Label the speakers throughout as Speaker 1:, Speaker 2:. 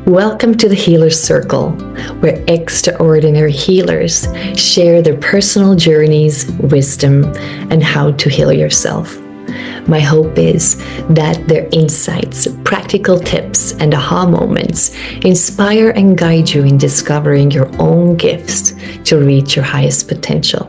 Speaker 1: Welcome to the Healer's Circle, where extraordinary healers share their personal journeys, wisdom, and how to heal yourself. My hope is that their insights, practical tips, and aha moments inspire and guide you in discovering your own gifts to reach your highest potential.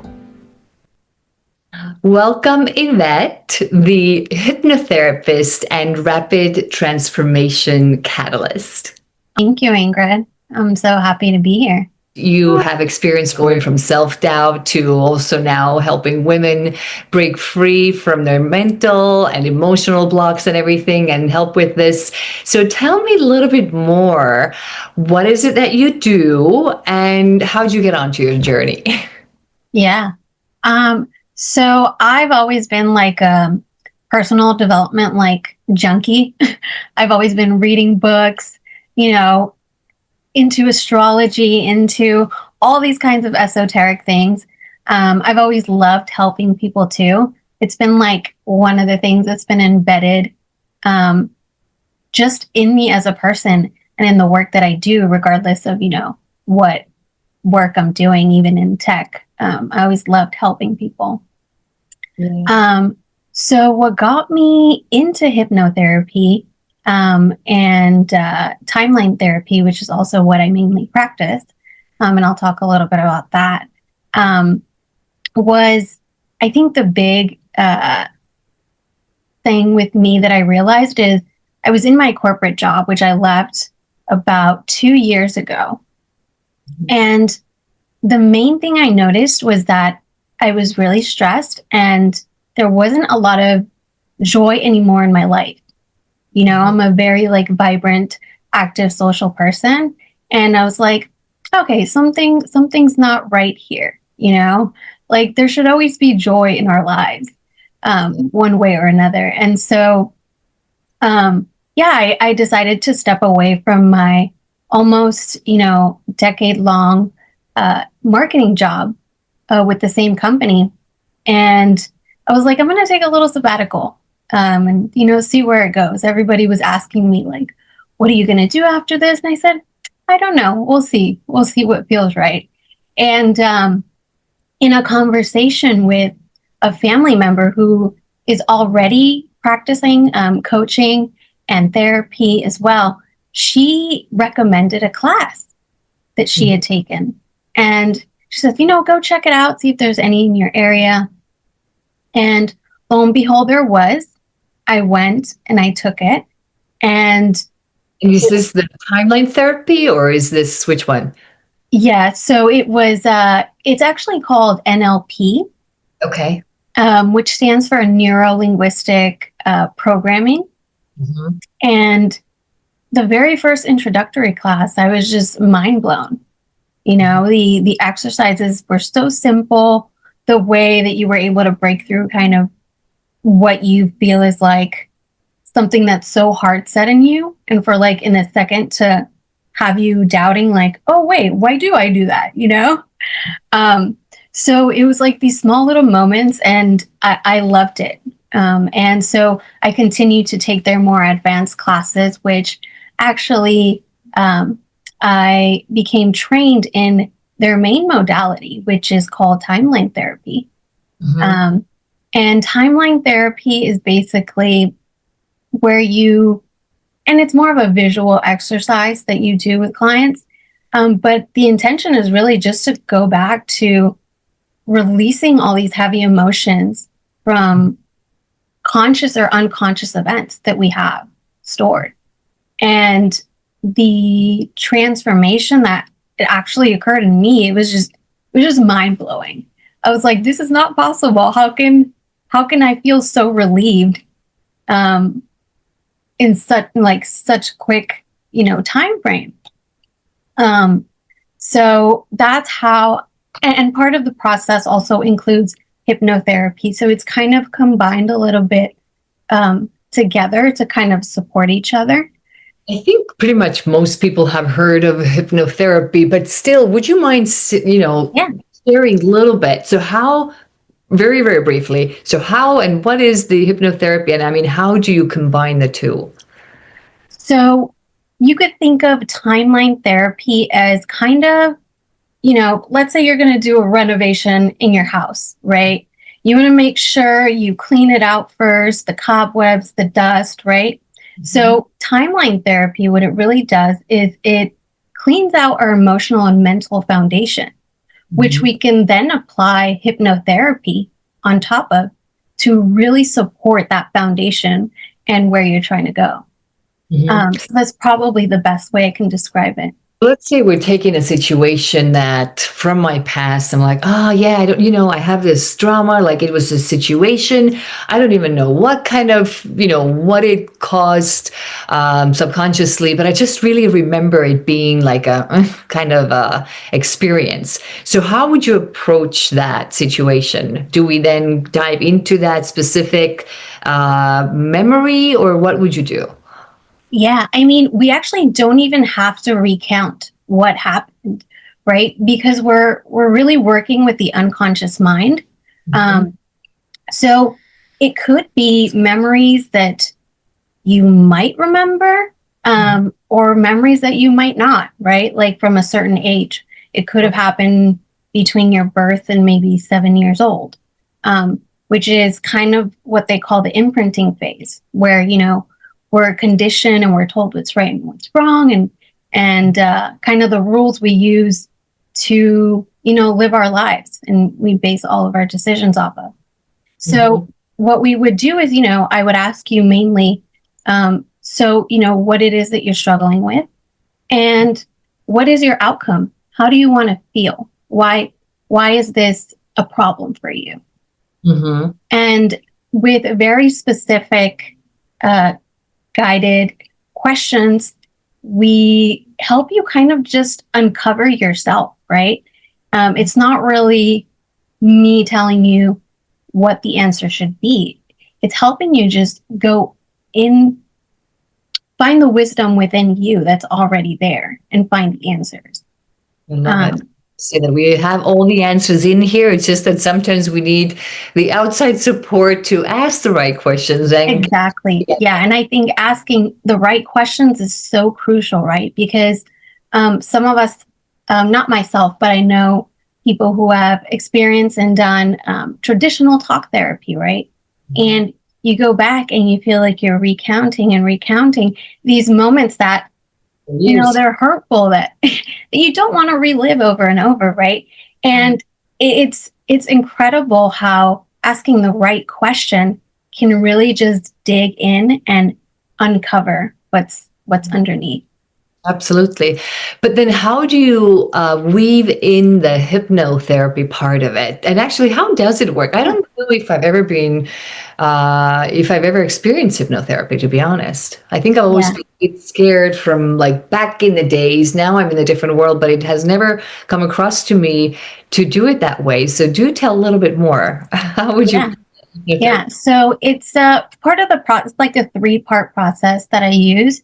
Speaker 1: Welcome, Ivette, the hypnotherapist and rapid transformation catalyst.
Speaker 2: Thank you, Ingrid. I'm so happy to be here.
Speaker 1: You have experience going from self-doubt to also now helping women break free from their mental and emotional blocks and everything and help with this. So tell me a little bit more. What is it that you do and how did you get onto your journey?
Speaker 2: Yeah. So I've always been like a personal development junkie. I've always been reading books, into astrology, into all these kinds of esoteric things. I've always loved helping people too. It's been like one of the things that's been embedded just in me as a person and in the work that I do, regardless of, what work I'm doing, even in tech. I always loved helping people. Yeah. So what got me into hypnotherapy and timeline therapy, which is also what I mainly practice, and I'll talk a little bit about that, was I think the big thing with me that I realized is I was in my corporate job, which I left about 2 years ago. And the main thing I noticed was that I was really stressed and there wasn't a lot of joy anymore in my life. I'm a very vibrant, active, social person. And I was like, okay, something's not right here. There should always be joy in our lives, one way or another. And so, I decided to step away from my almost, decade-long marketing job with the same company. And I was like, I'm going to take a little sabbatical. And see where it goes. Everybody was asking me what are you going to do after this? And I said, I don't know. We'll see what feels right. And in a conversation with a family member who is already practicing coaching and therapy as well, she recommended a class that she had taken. And she said, go check it out, see if there's any in your area. And lo and behold, there was. I went and I took it. And
Speaker 1: is this the timeline therapy or is this which one?
Speaker 2: Yeah, so it was, it's actually called NLP.
Speaker 1: Okay.
Speaker 2: Which stands for Neuro-Linguistic Programming. Mm-hmm. And the very first introductory class, I was just mind blown. The exercises were so simple. The way that you were able to break through kind of what you feel is something that's so hard set in you. And for in a second to have you doubting oh, wait, why do I do that? So it was these small little moments and I loved it. And so I continued to take their more advanced classes, which actually I became trained in their main modality, which is called timeline therapy. Mm-hmm. And timeline therapy is basically where and it's more of a visual exercise that you do with clients. But the intention is really just to go back to releasing all these heavy emotions from conscious or unconscious events that we have stored. And the transformation that it actually occurred in me, it was just mind blowing. I was like, this is not possible. How can I feel so relieved in such quick, time frame? So that's how, and part of the process also includes hypnotherapy. So it's kind of combined a little bit together to kind of support each other.
Speaker 1: I think pretty much most people have heard of hypnotherapy, but still, would you mind, sharing a little bit? So how, very, very briefly, so how and what is the hypnotherapy? And I mean, how do you combine the two?
Speaker 2: So you could think of timeline therapy as kind of, let's say you're going to do a renovation in your house, right? You want to make sure you clean it out first, the cobwebs, the dust, right? Mm-hmm. So timeline therapy, what it really does is it cleans out our emotional and mental foundation, mm-hmm. which we can then apply hypnotherapy on top of to really support that foundation and where you're trying to go. Mm-hmm. So that's probably the best way I can describe it.
Speaker 1: Let's say we're taking a situation that from my past, I'm like, oh yeah, I have this drama, like it was a situation. I don't even know what kind of, what it caused subconsciously, but I just really remember it being like a kind of experience. So how would you approach that situation? Do we then dive into that specific memory, or what would you do?
Speaker 2: Yeah, I mean, we actually don't even have to recount what happened, right? Because we're really working with the unconscious mind. Mm-hmm. So it could be memories that you might remember, or memories that you might not, right? Like from a certain age. It could have happened between your birth and maybe 7 years old, which is kind of what they call the imprinting phase, where, we're conditioned and we're told what's right and what's wrong, and kind of the rules we use to, live our lives, and we base all of our decisions off of. So what we would do is, I would ask you mainly, what it is that you're struggling with, and what is your outcome? How do you want to feel? Why is this a problem for you? Mm-hmm. And with very specific guided questions, we help you kind of just uncover yourself, right? It's not really me telling you what the answer should be. It's helping you just go in, find the wisdom within you that's already there, and find the answers.
Speaker 1: I love it. Say that we have all the answers in here. It's just that sometimes we need the outside support to ask the right questions.
Speaker 2: Exactly. Yeah. And I think asking the right questions is so crucial, right? Because some of us, not myself, but I know people who have experienced and done traditional talk therapy, right? Mm-hmm. And you go back and you feel like you're recounting and recounting these moments that, they're hurtful, that you don't want to relive over and over, right? And it's incredible how asking the right question can really just dig in and uncover what's underneath.
Speaker 1: Absolutely. But then how do you weave in the hypnotherapy part of it? And actually, how does it work? I don't know if I've ever experienced hypnotherapy, to be honest. I think I've always been scared from like back in the days. Now I'm in a different world, but it has never come across to me to do it that way. So do tell a little bit more. How would you?
Speaker 2: Yeah. So it's part of the process, like a 3-part process that I use.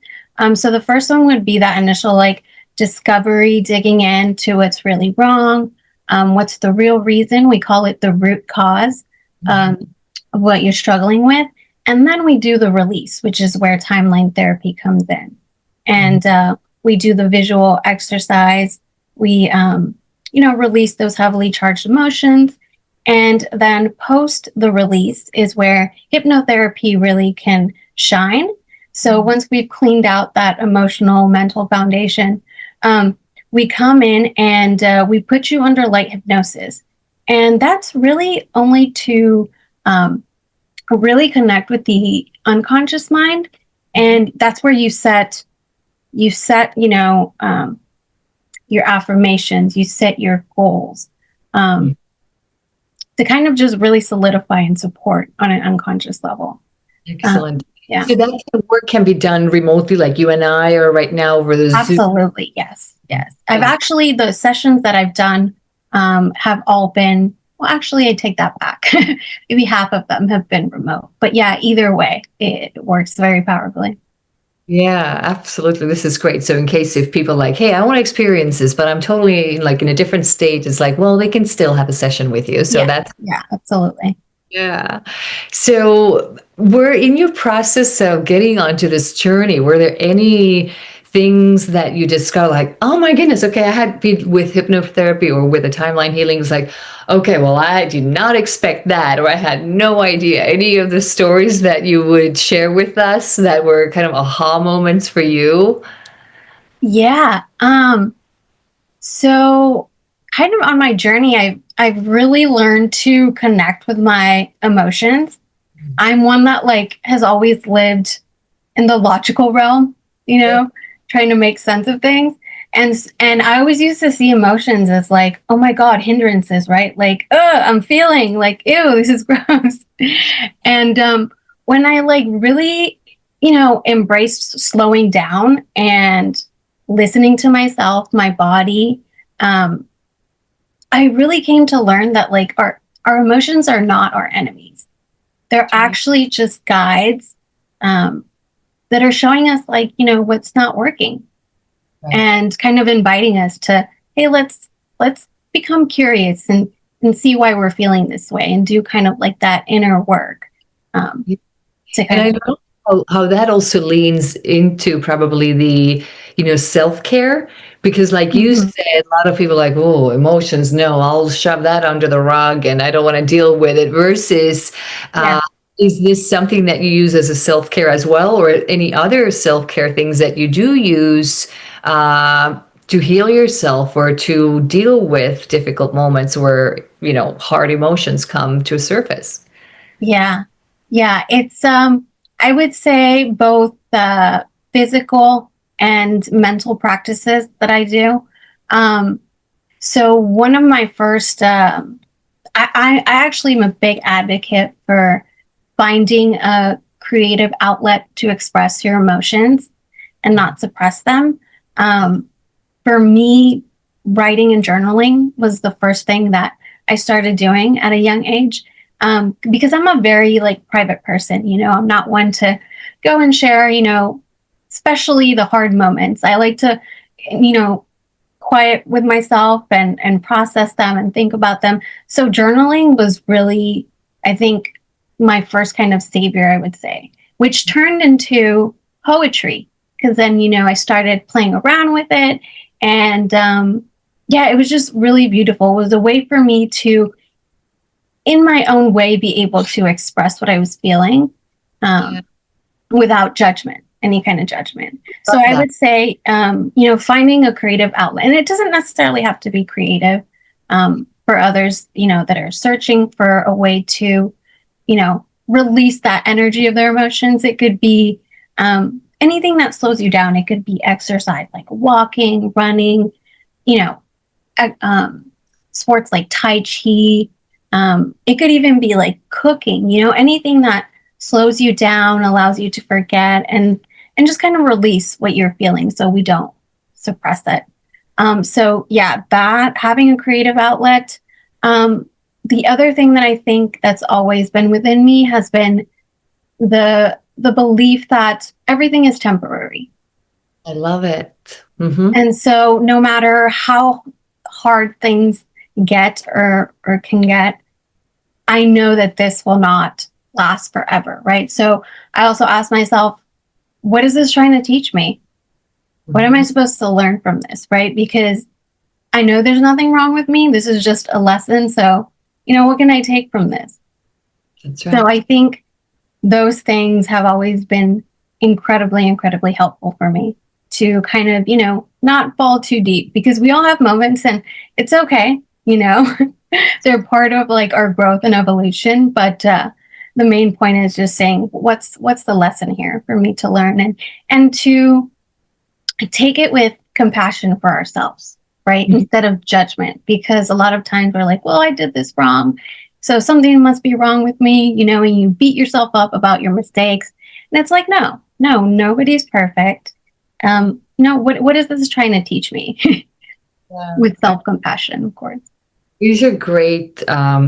Speaker 2: So the first one would be that initial like discovery, digging into what's really wrong, what's the real reason. We call it the root cause of what you're struggling with. And then we do the release, which is where timeline therapy comes in. And we do the visual exercise. We, release those heavily charged emotions. And then post the release is where hypnotherapy really can shine. So once we've cleaned out that emotional, mental foundation, we come in and we put you under light hypnosis. And that's really only to really connect with the unconscious mind. And that's where you set, your affirmations, you set your goals, to kind of just really solidify and support on an unconscious level.
Speaker 1: Excellent. Yeah. So that kind of work can be done remotely, like you and I are right now over the Zoom.
Speaker 2: Absolutely. Yes. I've actually, the sessions that I've done have all been, well, actually, I take that back. Maybe half of them have been remote. But yeah, either way, it works very powerfully.
Speaker 1: Yeah, absolutely. This is great. So in case if people like, hey, I want to experience this, but I'm totally like in a different state, it's like, well, they can still have a session with you. So
Speaker 2: yeah, absolutely.
Speaker 1: Yeah. So we're in your process of getting onto this journey. Were there any things that you discover, like, oh my goodness, okay, I had been with hypnotherapy or with a timeline healing. It's like, okay, well, I did not expect that, or I had no idea. Any of the stories that you would share with us that were kind of aha moments for you?
Speaker 2: Yeah. So kind of on my journey, I've really learned to connect with my emotions. I'm one that like has always lived in the logical realm, trying to make sense of things. And I always used to see emotions as like, oh my God, hindrances, right? Like, oh, I'm feeling like, ew, this is gross. And when I like really, embraced slowing down and listening to myself, my body, um, I really came to learn that like our emotions are not our enemies. They're actually just guides that are showing us like, what's not working, and kind of inviting us to, hey, let's become curious and see why we're feeling this way, and do kind of like that inner work. Um, to
Speaker 1: And
Speaker 2: kind
Speaker 1: I
Speaker 2: of
Speaker 1: know how that also leans into probably the, self-care, because like you
Speaker 2: Mhm.
Speaker 1: said, a lot of people are like, oh, emotions, no, I'll shove that under the rug and I don't want to deal with it, versus
Speaker 2: Yeah.
Speaker 1: is this something that you use as a self-care as well, or any other self-care things that you do use to heal yourself or to deal with difficult moments where, hard emotions come to surface?
Speaker 2: Yeah. Yeah. It's I would say both the physical and mental practices that I do. Um so one of my first I actually am a big advocate for finding a creative outlet to express your emotions and not suppress them. Um for me, writing and journaling was the first thing that I started doing at a young age. Because I'm a very like private person, I'm not one to go and share, especially the hard moments. I like to, you know, quiet with myself and process them and think about them. So journaling was really, I think, my first kind of savior, I would say, which turned into poetry, because then I started playing around with it, and yeah, it was just really beautiful. It was a way for me to, in my own way, be able to express what I was feeling.
Speaker 1: Yeah.
Speaker 2: Um, Without judgment, any kind of judgment. So
Speaker 1: Love
Speaker 2: I
Speaker 1: that.
Speaker 2: would say, finding a creative outlet, and it doesn't necessarily have to be creative. For others, that are searching for a way to, release that energy of their emotions. It could be anything that slows you down. It could be exercise, like walking, running, you know, uh, um, sports like Tai Chi. It could even be like cooking, anything that slows you down, allows you to forget and just kind of release what you're feeling so we don't suppress it. So yeah, that having a creative outlet. The other thing that I think that's always been within me has been the belief that everything is temporary.
Speaker 1: I love it. Hmm.
Speaker 2: And so no matter how hard things get or can get, I know that this will not last forever, right? So I also ask myself, what is this trying to teach me? What am I supposed to learn from this, right? Because I know there's nothing wrong with me. This is just a lesson. So, what can I take from this?
Speaker 1: That's
Speaker 2: So
Speaker 1: right.
Speaker 2: I think those things have always been incredibly, incredibly helpful for me to kind of, not fall too deep, because we all have moments and it's okay, they're part of like our growth and evolution. But the main point is just saying, what's the lesson here for me to learn, and to take it with compassion for ourselves, right?
Speaker 1: Mhm.
Speaker 2: Instead of judgment, because a lot of times we're like, well, I did this wrong, so something must be wrong with me, and you beat yourself up about your mistakes. And it's like, no, no, nobody's perfect. No, what is this trying to teach me?
Speaker 1: Yeah.
Speaker 2: With self-compassion, of course.
Speaker 1: These are great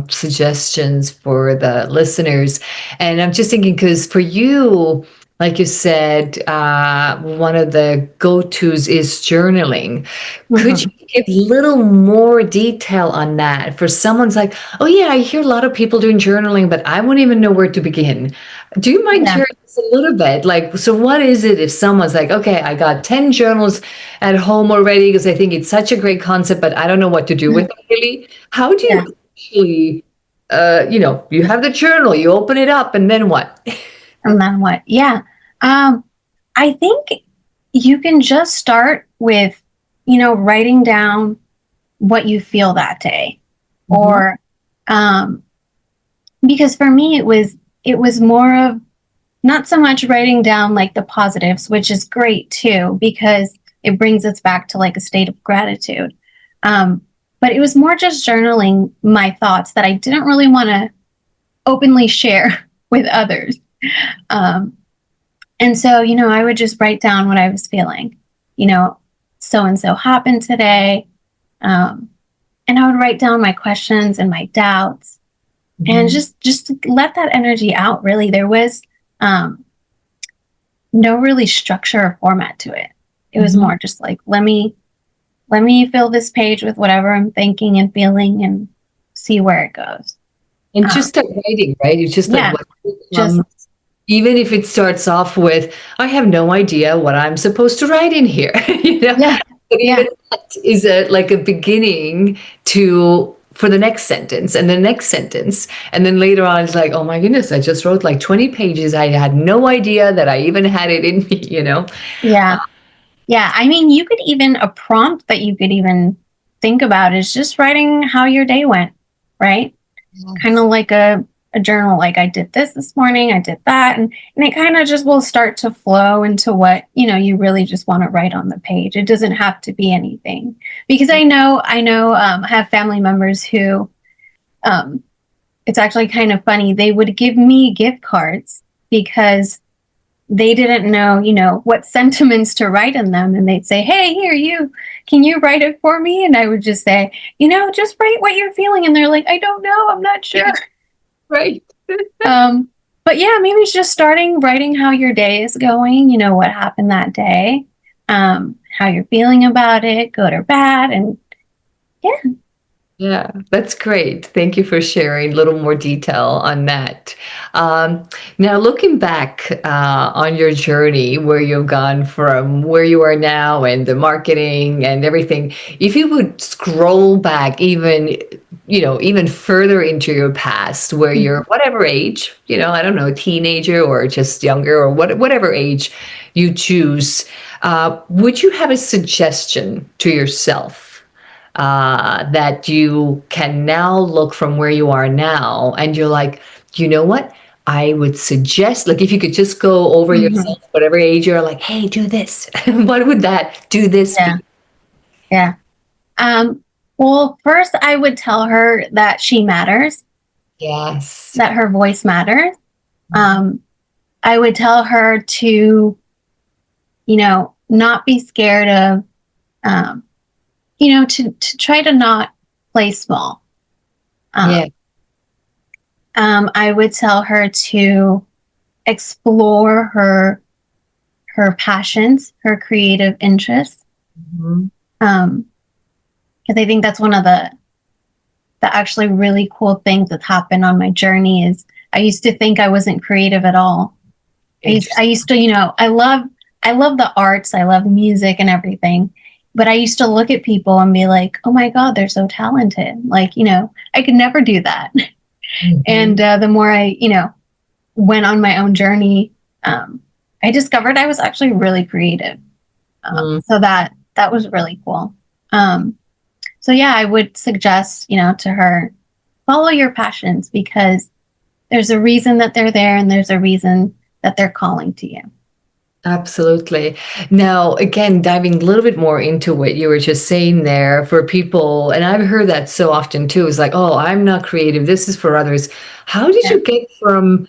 Speaker 1: suggestions for the listeners. And I'm just thinking, because for you, like you said, one of the go-tos is journaling. Could you
Speaker 2: Mhm.
Speaker 1: give a little more detail on that? For someone's like, oh yeah, I hear a lot of people doing journaling, but I won't even know where to begin. Do you mind
Speaker 2: Yeah.
Speaker 1: sharing just a little bit? Like, so what is it if someone's like, okay, I got 10 journals at home already because I think it's such a great concept, but I don't know what to do with it really. How do
Speaker 2: Yeah.
Speaker 1: you actually, you have the journal, you open it up, and then what?
Speaker 2: And then what? Yeah. Um, I think you can just start with, writing down what you feel that day.
Speaker 1: Mhm.
Speaker 2: Or um, because for me it was more of not so much writing down like the positives, which is great too, because it brings us back to like a state of gratitude. Um, but it was more just journaling my thoughts that I didn't really want to openly share with others. Um, And so, I would just write down what I was feeling. So and so happened today. Um, and I would write down my questions and my doubts and
Speaker 1: Mhm.
Speaker 2: just to let that energy out. Really, there was um, no really structure or format to it. It was
Speaker 1: Mhm.
Speaker 2: more just like, let me fill this page with whatever I'm thinking and feeling and see where it goes.
Speaker 1: And just
Speaker 2: Um,
Speaker 1: start writing, right? It's just like
Speaker 2: yeah,
Speaker 1: what
Speaker 2: just
Speaker 1: comes. Even if it starts off with, I have no idea what I'm supposed to write in here,
Speaker 2: yeah,
Speaker 1: but
Speaker 2: yeah,
Speaker 1: even that is like a beginning to for the next sentence and the next sentence. And then later on, it's like, oh my goodness, I just wrote like 20 pages. I had no idea that I even had it in me.
Speaker 2: yeah. Yeah, I mean, you could even a prompt that you could even think about is just writing how your day went, right? Kind of
Speaker 1: Yes.
Speaker 2: like a journal, like I did this morning, I did that, and it kind of just will start to flow into what you really just want to write on the page. It doesn't have to be anything because I have family members who um, it's actually kind of funny. They would give me gift cards because they didn't know, what sentiments to write in them. And they'd say, hey, here, can you write it for me? And I would just say, just write what you're feeling. And they're like, I don't know, I'm not sure.
Speaker 1: Right.
Speaker 2: Um, but yeah, maybe it's just starting writing how your day is going, what happened that day, how you're feeling about it, good or bad. And yeah.
Speaker 1: Yeah, that's great. Thank you for sharing a little more detail on that. Um, Now, looking back on your journey, where you've gone from where you are now and the marketing and everything, if you would scroll back even further into your past, where you're whatever age, I don't know, teenager or just younger or whatever age you choose, would you have a suggestion to yourself? That you can now look from where you are now and you're like, you know what? I would suggest, like, if you could just go over
Speaker 2: Mhm.
Speaker 1: yourself, whatever age you're like, hey, do this. What would that do this
Speaker 2: Yeah.
Speaker 1: be?
Speaker 2: Yeah. Um, well, first, I would tell her that she matters,
Speaker 1: Yes.
Speaker 2: that her voice matters. Um, I would tell her to, not be scared of, um, to try to not play small.
Speaker 1: Yeah.
Speaker 2: I would tell her to explore her passions, her creative interests.
Speaker 1: Mhm.
Speaker 2: Because I think that's one of the actually really cool things that's happened on my journey is I used to think I wasn't creative at all. I
Speaker 1: Interesting.
Speaker 2: used to, I love the arts, I love music and everything. But I used to look at people and be like, oh my God, they're so talented. Like, I could never do that. And
Speaker 1: Mhm.
Speaker 2: the more I, went on my own journey, um, I discovered I was actually really creative.
Speaker 1: Mm.
Speaker 2: So that was really cool. Um, so yeah, I would suggest, to her, follow your passions because there's a reason that they're there and there's a reason that they're calling to you.
Speaker 1: Absolutely. Now, again, diving a little bit more into what you were just saying there for people, and I've heard that so often too, is like, oh, I'm not creative. This is for others. How did
Speaker 2: Yeah.
Speaker 1: you get from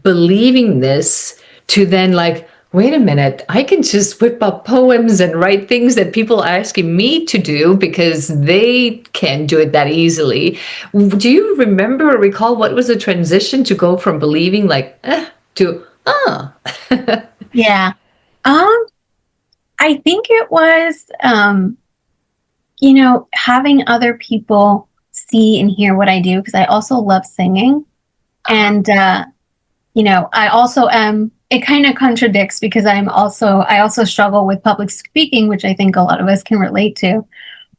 Speaker 1: believing this to then like, wait a minute, I can just whip up poems and write things that people are asking me to do because they can't do it that easily. Do you remember or recall what was the transition to go from believing like to ah?
Speaker 2: Yeah. Um, I think it was, having other people see and hear what I do because I also love singing. And I also am, it kind of contradicts because I also struggle with public speaking, which I think a lot of us can relate to.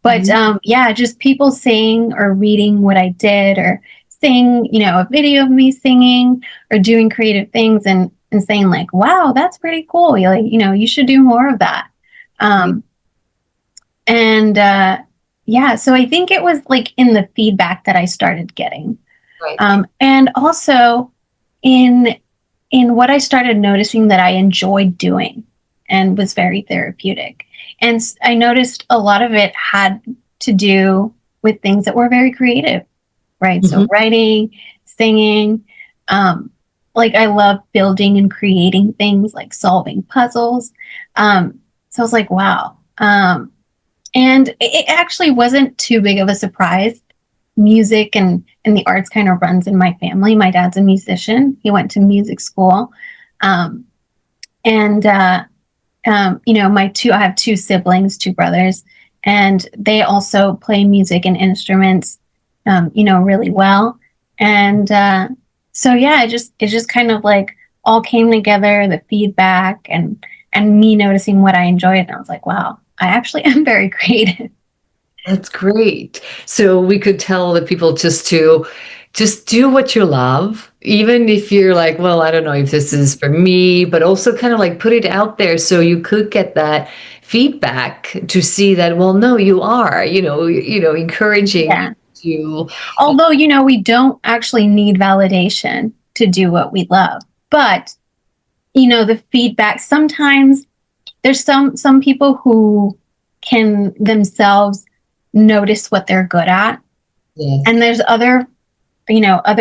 Speaker 2: But
Speaker 1: Mhm.
Speaker 2: yeah, just people saying or reading what I did, or seeing, a video of me singing or doing creative things, and saying like, wow, that's pretty cool. You're like, you should do more of that.
Speaker 1: Yeah.
Speaker 2: Um, and yeah, so I think it was like in the feedback that I started getting.
Speaker 1: Right.
Speaker 2: And also in what I started noticing that I enjoyed doing and was very therapeutic. And I noticed a lot of it had to do with things that were very creative, right? So
Speaker 1: Mhm.
Speaker 2: writing, singing, um, like I love building and creating things, like solving puzzles. So I was like, wow. And it actually wasn't too big of a surprise. Music and the arts kind of runs in my family. My dad's a musician. He went to music school. Um, and I have two siblings, two brothers, and they also play music and instruments, really well. And so yeah, it just kind of like all came together, the feedback and me noticing what I enjoyed, and I was like, wow, I actually am very creative.
Speaker 1: That's great. So we could tell the people just do what you love, even if you're like, well, I don't know if this is for me, but also kind of like put it out there so you could get that feedback to see that, well, no, you are, encouraging
Speaker 2: Yeah.
Speaker 1: you.
Speaker 2: Although, we don't actually need validation to do what we love. But, the feedback, sometimes there's some people who can themselves notice what they're good at.
Speaker 1: Yes.
Speaker 2: And there's other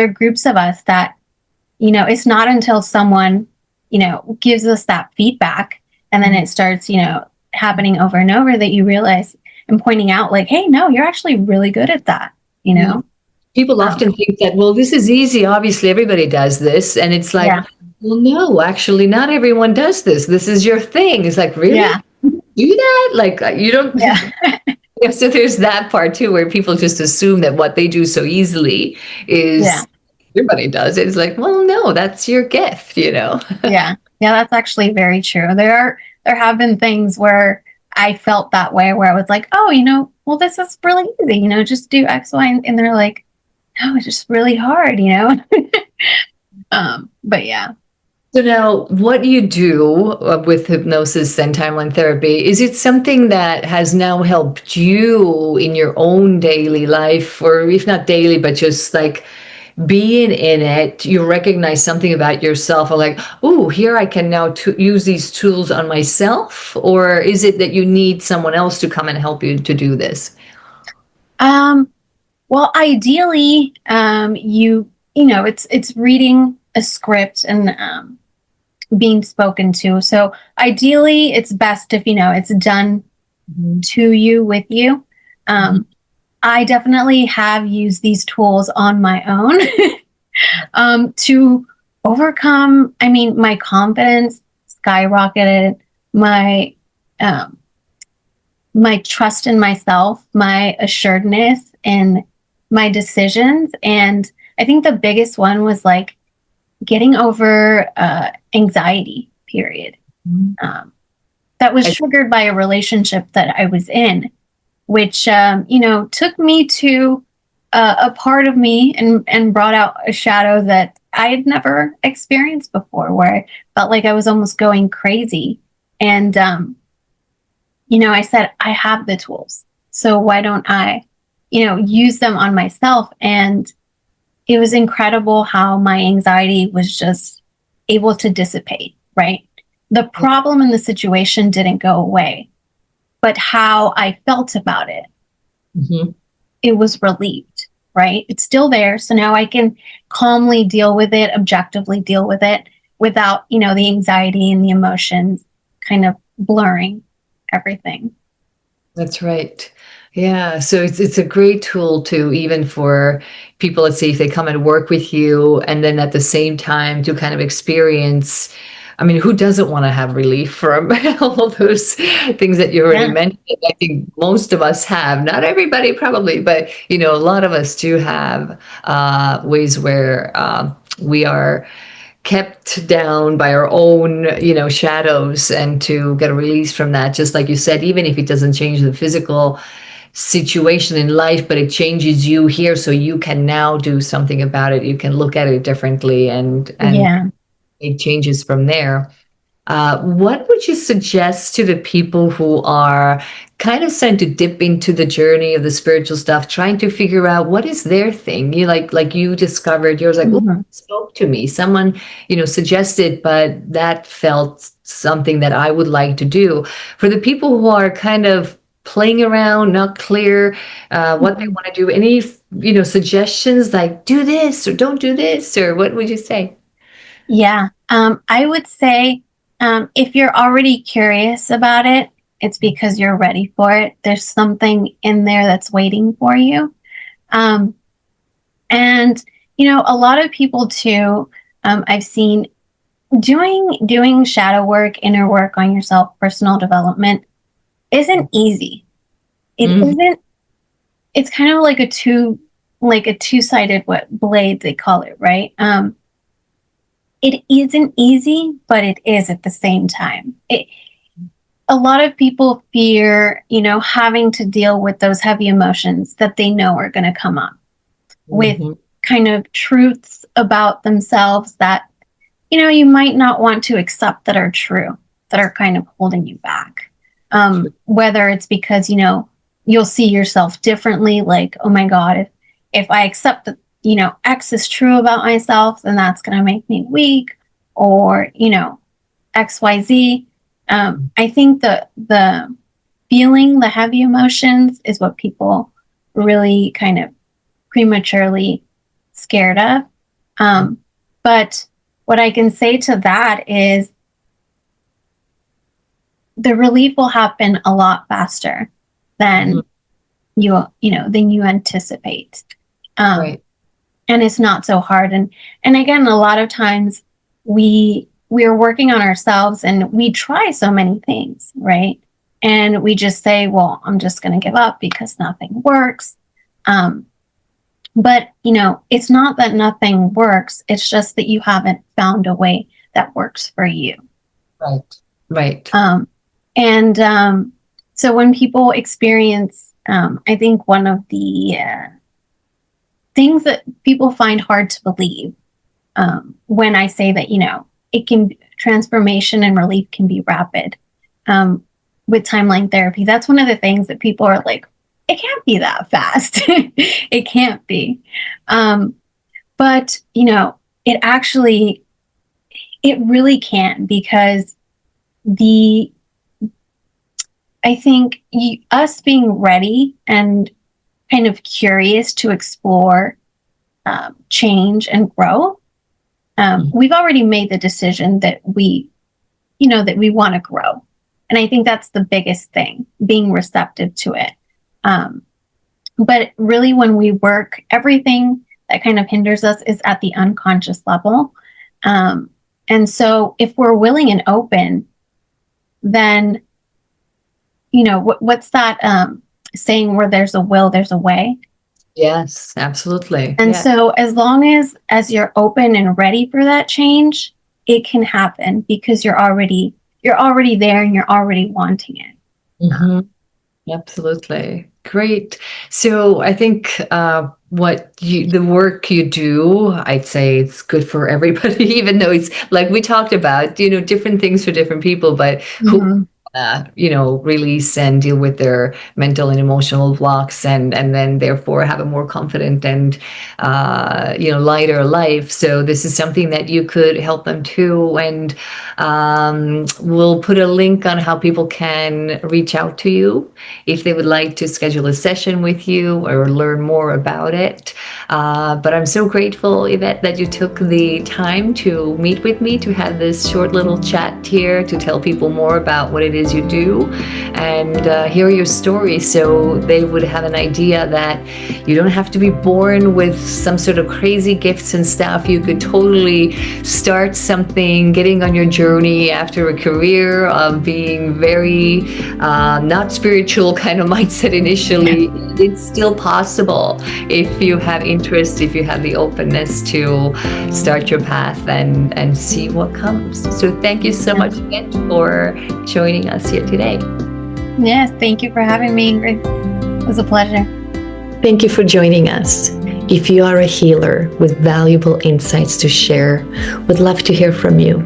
Speaker 2: groups of us that, it's not until someone, gives us that feedback, and then it starts, happening over and over, that you realize and pointing out like, hey, no, you're actually really good at that, you
Speaker 1: Yeah.
Speaker 2: know?
Speaker 1: People
Speaker 2: Um,
Speaker 1: often think that, well, this is easy. Obviously, everybody does this. And it's like,
Speaker 2: yeah.
Speaker 1: well, no, actually, not everyone does this. This is your thing. It's like, really?
Speaker 2: Yeah.
Speaker 1: Do that? Like, you don't.
Speaker 2: Yeah.
Speaker 1: Yeah, so there's that part too, where people just assume that what they do so easily
Speaker 2: Yeah.
Speaker 1: is everybody does it. It's like, well, no, that's your gift.
Speaker 2: Yeah. Yeah. That's actually very true. There have been things where I felt that way, where I was like, oh, well, this is really easy, just do X, Y, and they're like, no, it's just really hard. But yeah.
Speaker 1: So now, what do you do with hypnosis and timeline therapy? Is it something that has now helped you in your own daily life, or if not daily, but just like being in it, you recognize something about yourself, or like, oh, here I can now use these tools on myself? Or is it that you need someone else to come and help you to do this?
Speaker 2: Um, well, ideally, it's reading a script and being spoken to. So ideally, it's best if it's done
Speaker 1: Mhm.
Speaker 2: to you, with you.
Speaker 1: Mhm.
Speaker 2: Um, I definitely have used these tools on my own to overcome. I mean, my confidence skyrocketed. My um, my trust in myself, my assuredness in my decisions. And I think the biggest one was like getting over anxiety, period. Um, that was
Speaker 1: I-
Speaker 2: triggered by a relationship that I was in, which, took me to a part of me, and brought out a shadow that I had never experienced before, where I felt like I was almost going crazy. And, I said, I have the tools. So why don't I, use them on myself? And it was incredible how my anxiety was just able to dissipate, right? The problem in the situation didn't go away, but how I felt about it,
Speaker 1: Mhm.
Speaker 2: it was relieved, right? It's still there. So now I can calmly deal with it, objectively deal with it, without, the anxiety and the emotions kind of blurring everything.
Speaker 1: That's right. Yeah. So it's a great tool to, even for people, let's say if they come and work with you and then at the same time to kind of experience. I mean, who doesn't want to have relief from all those things that you already
Speaker 2: Yeah.
Speaker 1: mentioned? I think most of us have, not everybody probably, but a lot of us do have ways where we are kept down by our own, shadows, and to get a release from that. Just like you said, even if it doesn't change the physical situation in life, but it changes you here, so you can now do something about it. You can look at it differently, and
Speaker 2: Yeah.
Speaker 1: it changes from there. What would you suggest to the people who are kind of starting to dip into the journey of the spiritual stuff, trying to figure out what is their thing? You like you discovered yours, like, oh,
Speaker 2: Mhm.
Speaker 1: spoke to me. Someone, suggested, but that felt something that I would like to do. For the people who are kind of playing around, not clear what they
Speaker 2: Mhm.
Speaker 1: want to do, any, suggestions like do this or don't do this, or what would you say?
Speaker 2: Yeah. I would say if you're already curious about it, it's because you're ready for it. There's something in there that's waiting for you. Um, and a lot of people too, I've seen doing shadow work, inner work on yourself, personal development isn't easy. It
Speaker 1: Mhm.
Speaker 2: isn't. It's kind of like a two-sided what blade they call it, right? It isn't easy, but it is at the same time. A lot of people fear, having to deal with those heavy emotions that they know are going to come up with
Speaker 1: Mhm.
Speaker 2: kind of truths about themselves that, you might not want to accept that are true, that are kind of holding you back. Whether it's because, you'll see yourself differently, like, oh my God, if I accept that, X is true about myself, then that's going to make me weak, or, XYZ. I think the feeling the heavy emotions is what people really kind of prematurely scared of. But what I can say to that is the relief will happen a lot faster
Speaker 1: Mhm.
Speaker 2: than than you anticipate. Um,
Speaker 1: Right.
Speaker 2: and it's not so hard. And again, a lot of times we are working on ourselves and we try so many things, right? And we just say, well, I'm just going to give up because nothing works. Um, but it's not that nothing works. It's just that you haven't found a way that works for you.
Speaker 1: Right. Right.
Speaker 2: Um, and so when people experience, I think one of the things that people find hard to believe when I say that, it can transformation and relief can be rapid um, with timeline therapy. That's one of the things that people are like, it can't be that fast. It can't be. Um, but, it actually, it really can because the I think us being ready and kind of curious to explore change and grow,
Speaker 1: Mhm.
Speaker 2: we've already made the decision that we want to grow. And I think that's the biggest thing, being receptive to it. Um, but really, when we work, everything that kind of hinders us is at the unconscious level. Um, and so, if we're willing and open, then what's that saying where there's a will there's a way.
Speaker 1: Yes, absolutely.
Speaker 2: And
Speaker 1: Yeah.
Speaker 2: so as long as you're open and ready for that change, it can happen because you're already there and you're already wanting it.
Speaker 1: Hmm. Absolutely. Great. So I think the work you do, I'd say it's good for everybody, even though it's like we talked about, different things for different people, but who
Speaker 2: Mhm.
Speaker 1: release and deal with their mental and emotional blocks, and then therefore have a more confident and lighter life. So this is something that you could help them too, and we'll put a link on how people can reach out to you if they would like to schedule a session with you or learn more about it. But I'm so grateful, Yvette, that you took the time to meet with me to have this short little chat here to tell people more about what it is is you do, and hear your story, so they would have an idea that you don't have to be born with some sort of crazy gifts and stuff. You could totally start something, getting on your journey after a career of being very not spiritual kind of mindset initially. Yeah. It's still possible if you have interest, if you have the openness to start your path and see what comes. So thank you so much again for joining us here today.
Speaker 2: Yes, thank you for having me, Ingrid. It was a pleasure.
Speaker 1: Thank you for joining us. If you are a healer with valuable insights to share, we'd love to hear from you,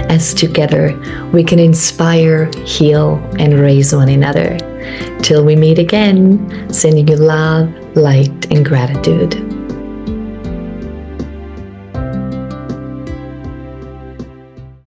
Speaker 1: as together we can inspire, heal, and raise one another. Till we meet again, sending you love, light, and gratitude.